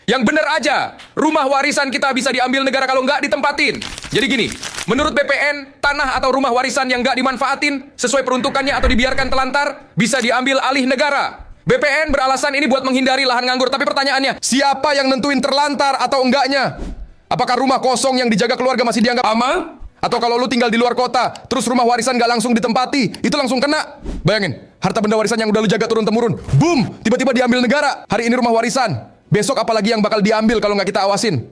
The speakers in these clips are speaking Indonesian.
Yang bener aja, rumah warisan kita bisa diambil negara kalau nggak ditempatin. Jadi gini, menurut BPN, tanah atau rumah warisan yang nggak dimanfaatin sesuai peruntukannya atau dibiarkan telantar bisa diambil alih negara. BPN beralasan ini buat menghindari lahan nganggur, tapi pertanyaannya, siapa yang nentuin terlantar atau enggaknya? Apakah rumah kosong yang dijaga keluarga masih dianggap aman? Atau kalau lu tinggal di luar kota, terus rumah warisan nggak langsung ditempati, itu langsung kena? Bayangin, harta benda warisan yang udah lu jaga turun-temurun, boom, tiba-tiba diambil negara. Hari ini rumah warisan, besok apalagi yang bakal diambil kalau nggak kita awasin?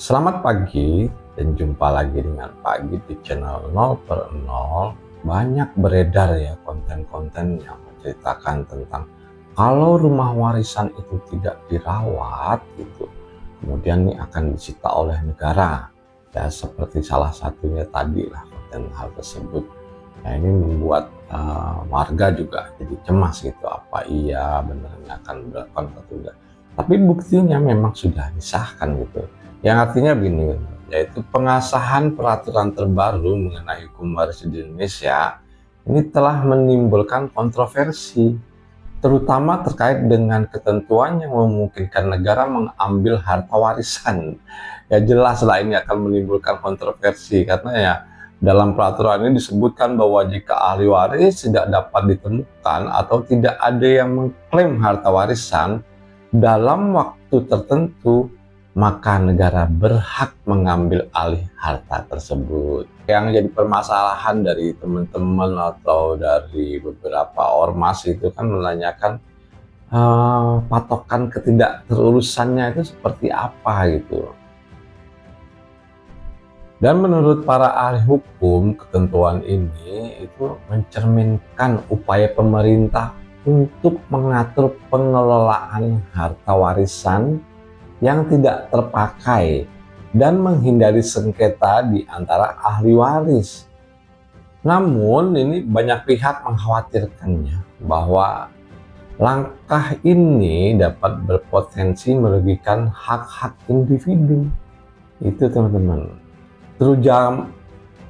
Selamat pagi dan jumpa lagi dengan Pagi di channel 0 per 0. Banyak beredar ya konten-konten yang menceritakan tentang kalau rumah warisan itu tidak dirawat gitu, kemudian ini akan disita oleh negara. Ya seperti salah satunya tadi lah konten hal tersebut. Nah ini membuat warga juga jadi cemas gitu, apa iya benar akan dilakukan atau tidak. Tapi buktinya memang sudah disahkan gitu. Yang artinya begini, yaitu pengesahan peraturan terbaru mengenai hukum waris di Indonesia ini telah menimbulkan kontroversi, terutama terkait dengan ketentuan yang memungkinkan negara mengambil harta warisan. Ya jelas lah ini akan menimbulkan kontroversi, karena ya dalam peraturan ini disebutkan bahwa jika ahli waris tidak dapat ditemukan atau tidak ada yang mengklaim harta warisan dalam waktu tertentu, maka negara berhak mengambil alih harta tersebut. Yang jadi permasalahan dari teman-teman atau dari beberapa ormas itu kan menanyakan patokan ketidakterurusannya itu seperti apa gitu. Dan menurut para ahli hukum, ketentuan ini itu mencerminkan upaya pemerintah untuk mengatur pengelolaan harta warisan yang tidak terpakai dan menghindari sengketa di antara ahli waris. Namun ini banyak pihak mengkhawatirkannya bahwa langkah ini dapat berpotensi merugikan hak-hak individu. Itu teman-teman.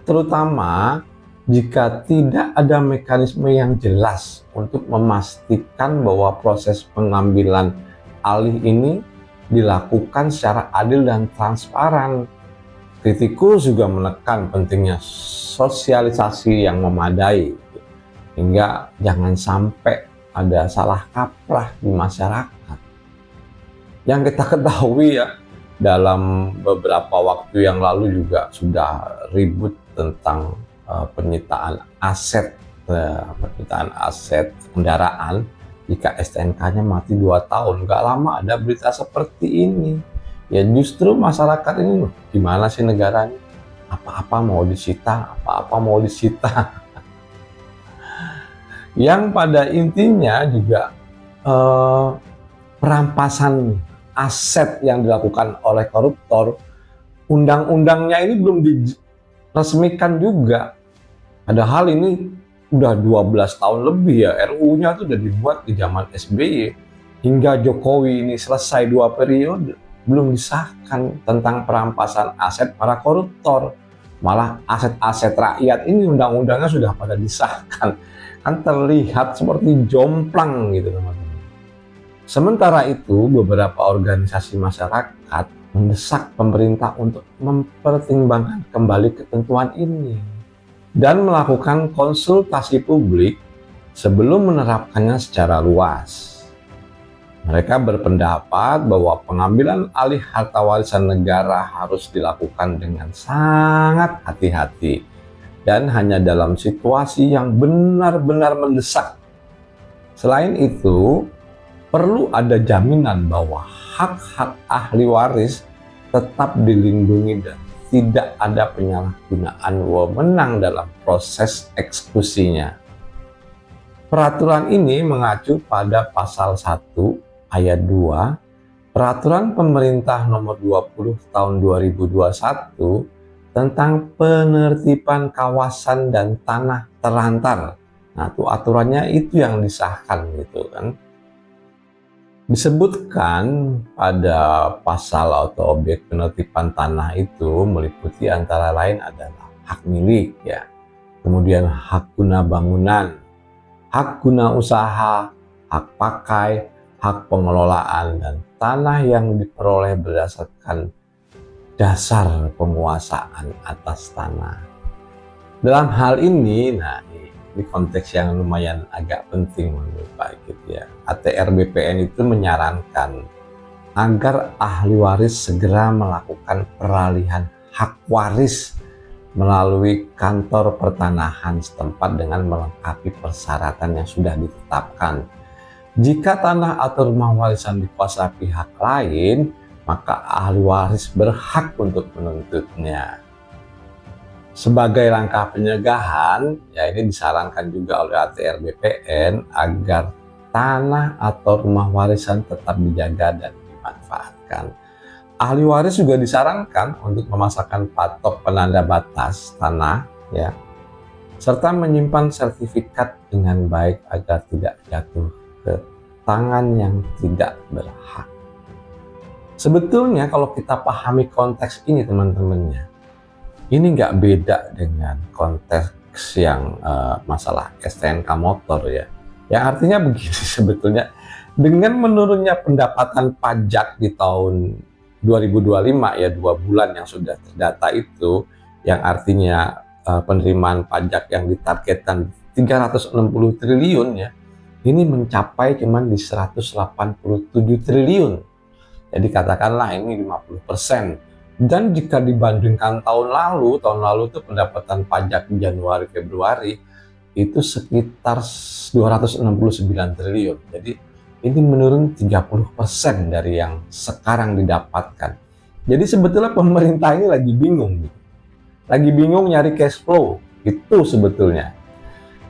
Terutama jika tidak ada mekanisme yang jelas untuk memastikan bahwa proses pengambilan alih ini dilakukan secara adil dan transparan. Kritikus juga menekan pentingnya sosialisasi yang memadai, hingga jangan sampai ada salah kaprah di masyarakat. Yang kita ketahui ya, dalam beberapa waktu yang lalu juga sudah ribut tentang penyitaan aset kendaraan jika STNK-nya mati 2 tahun. Gak lama ada berita seperti ini. Ya justru masyarakat ini, gimana sih negara ini? Apa-apa mau disita, apa-apa mau disita. Yang pada intinya juga perampasan aset yang dilakukan oleh koruptor, undang-undangnya ini belum diresmikan juga. Padahal ini udah 12 tahun lebih ya, RUU-nya tuh udah dibuat di zaman SBY. Hingga Jokowi ini selesai 2 periode, belum disahkan tentang perampasan aset para koruptor. Malah aset-aset rakyat ini undang-undangnya sudah pada disahkan. Kan terlihat seperti jomplang gitu teman-teman. Sementara itu, beberapa organisasi masyarakat mendesak pemerintah untuk mempertimbangkan kembali ketentuan ini dan melakukan konsultasi publik sebelum menerapkannya secara luas. Mereka berpendapat bahwa pengambilan alih harta warisan negara harus dilakukan dengan sangat hati-hati dan hanya dalam situasi yang benar-benar mendesak. Selain itu, perlu ada jaminan bahwa hak-hak ahli waris tetap dilindungi dan tidak ada penyalahgunaan wewenang dalam proses eksekusinya. Peraturan ini mengacu pada pasal 1 ayat 2 Peraturan Pemerintah Nomor 20 Tahun 2021 tentang penertiban kawasan dan tanah terlantar. Nah, itu aturannya itu yang disahkan gitu kan. Disebutkan pada pasal atau objek penertiban tanah itu meliputi antara lain adalah hak milik, ya, kemudian hak guna bangunan, hak guna usaha, hak pakai, hak pengelolaan, dan tanah yang diperoleh berdasarkan dasar penguasaan atas tanah. Dalam hal ini, ini konteks yang lumayan agak penting menurut Pak Ikit, ya. ATR BPN itu menyarankan agar ahli waris segera melakukan peralihan hak waris melalui kantor pertanahan setempat dengan melengkapi persyaratan yang sudah ditetapkan. Jika tanah atau rumah warisan dikuasai pihak lain, maka ahli waris berhak untuk menuntutnya. Sebagai langkah pencegahan, ya, ini disarankan juga oleh ATR BPN agar tanah atau rumah warisan tetap dijaga dan dimanfaatkan. Ahli waris juga disarankan untuk memasangkan patok penanda batas tanah, ya, serta menyimpan sertifikat dengan baik agar tidak jatuh ke tangan yang tidak berhak. Sebetulnya kalau kita pahami konteks ini teman-temannya, ini nggak beda dengan konteks yang masalah STNK motor, ya. Yang artinya begini sebetulnya, dengan menurunnya pendapatan pajak di tahun 2025, ya, 2 bulan yang sudah terdata itu, yang artinya penerimaan pajak yang ditargetkan 360 triliun, ya, ini mencapai cuman di 187 triliun. Jadi katakanlah ini 50%. Dan jika dibandingkan tahun lalu itu pendapatan pajak di Januari Februari itu sekitar 269 triliun. Jadi ini menurun 30% dari yang sekarang didapatkan. Jadi sebetulnya pemerintah ini lagi bingung. Lagi bingung nyari cash flow. Itu sebetulnya.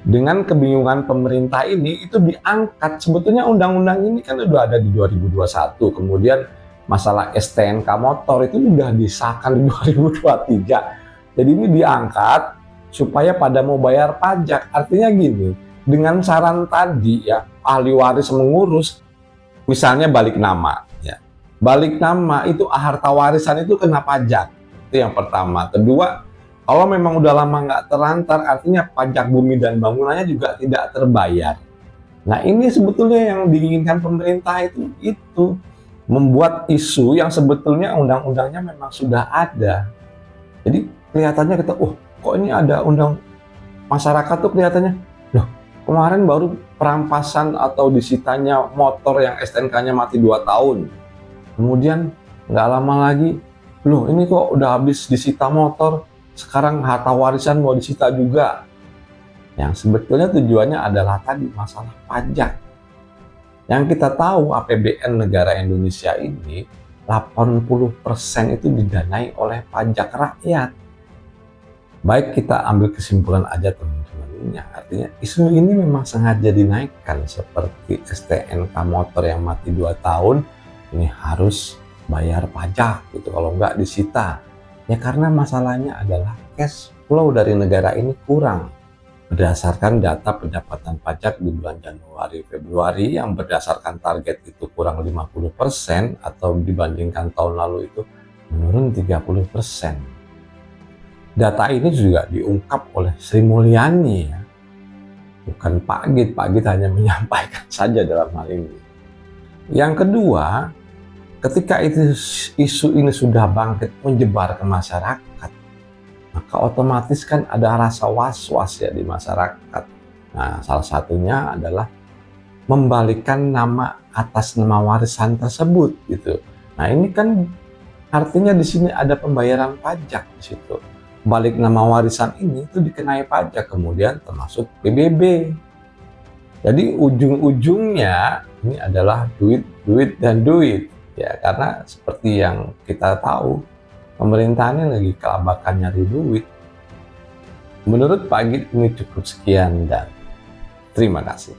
Dengan kebingungan pemerintah ini itu diangkat. Sebetulnya undang-undang ini kan udah ada di 2021. Kemudian masalah STNK motor itu udah disahkan di 2023. Jadi ini diangkat supaya pada mau bayar pajak. Artinya gini, dengan saran tadi, ya, ahli waris mengurus, misalnya balik nama, ya. Balik nama itu harta warisan itu kena pajak. Itu yang pertama. Kedua, kalau memang udah lama nggak terlantar, artinya pajak bumi dan bangunannya juga tidak terbayar. Nah, ini sebetulnya yang diinginkan pemerintah itu membuat isu yang sebetulnya undang-undangnya memang sudah ada. Jadi kelihatannya kita, kok ini ada undang, masyarakat tuh kelihatannya, loh, kemarin baru perampasan atau disitanya motor yang STNK-nya mati 2 tahun. Kemudian nggak lama lagi, loh, ini kok udah habis disita motor, sekarang harta warisan mau disita juga. Yang sebetulnya tujuannya adalah tadi masalah pajak. Yang kita tahu APBN negara Indonesia ini 80% itu didanai oleh pajak rakyat. Baik, kita ambil kesimpulan aja teman-teman. Artinya isu ini memang sengaja dinaikkan seperti STNK motor yang mati 2 tahun ini harus bayar pajak gitu, kalau nggak disita. Ya karena masalahnya adalah cash flow dari negara ini kurang. Berdasarkan data pendapatan pajak di bulan Januari Februari yang berdasarkan target itu kurang 50% atau dibandingkan tahun lalu itu menurun 30%. Data ini juga diungkap oleh Sri Mulyani, ya. Bukan Pak Git. Pak Git hanya menyampaikan saja dalam hal ini. Yang kedua, ketika isu ini sudah bangkit menyebar ke masyarakat, maka otomatis kan ada rasa was-was, ya, di masyarakat. Nah, salah satunya adalah membalikkan nama atas nama warisan tersebut gitu. Nah, ini kan artinya di sini ada pembayaran pajak di situ. Balik nama warisan ini itu dikenai pajak, kemudian termasuk PBB. Jadi ujung-ujungnya ini adalah duit dan duit, ya, karena seperti yang kita tahu pemerintah ini lagi kelabakan nyari duit. Menurut Pak Git ini cukup sekian dan terima kasih.